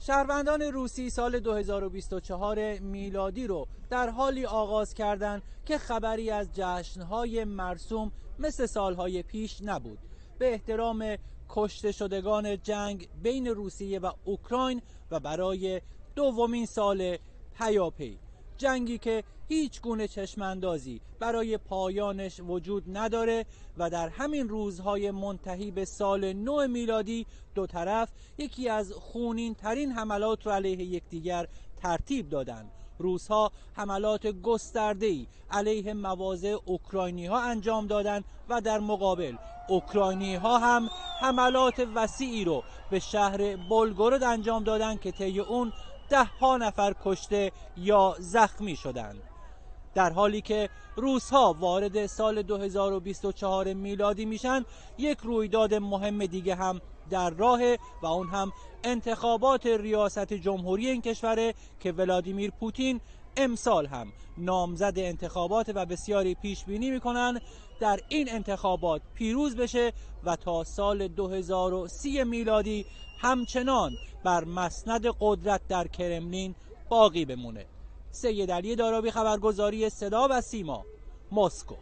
شهروندان روسی سال 2024 میلادی رو در حالی آغاز کردند که خبری از جشن‌های مرسوم مثل سالهای پیش نبود. به احترام کشته شدگان جنگ بین روسیه و اوکراین و برای دومین سال پیاپی، جنگی که هیچ گونه چشماندازی برای پایانش وجود نداره و در همین روزهای منتهی به سال نو میلادی دو طرف یکی از خونین ترین حملات رو علیه یکدیگر ترتیب دادن. روس‌ها حملات گسترده‌ای علیه مواضع اوکراینی‌ها انجام دادند و در مقابل اوکراینی‌ها هم حملات وسیعی رو به شهر بولگورود انجام دادند که طی اون 10 نفر کشته یا زخمی شدند. در حالی که روس‌ها وارد سال 2024 میلادی میشن، یک رویداد مهم دیگه هم در راهه و اون هم انتخابات ریاست جمهوری این کشوره که ولادیمیر پوتین امسال هم نامزد انتخابات و بسیاری پیش بینی میکنن در این انتخابات پیروز بشه و تا سال 2030 میلادی همچنان بر مسند قدرت در کرملین باقی بمونه. سید علی دارابی، خبرگزاری صدا و سیما، مسکو.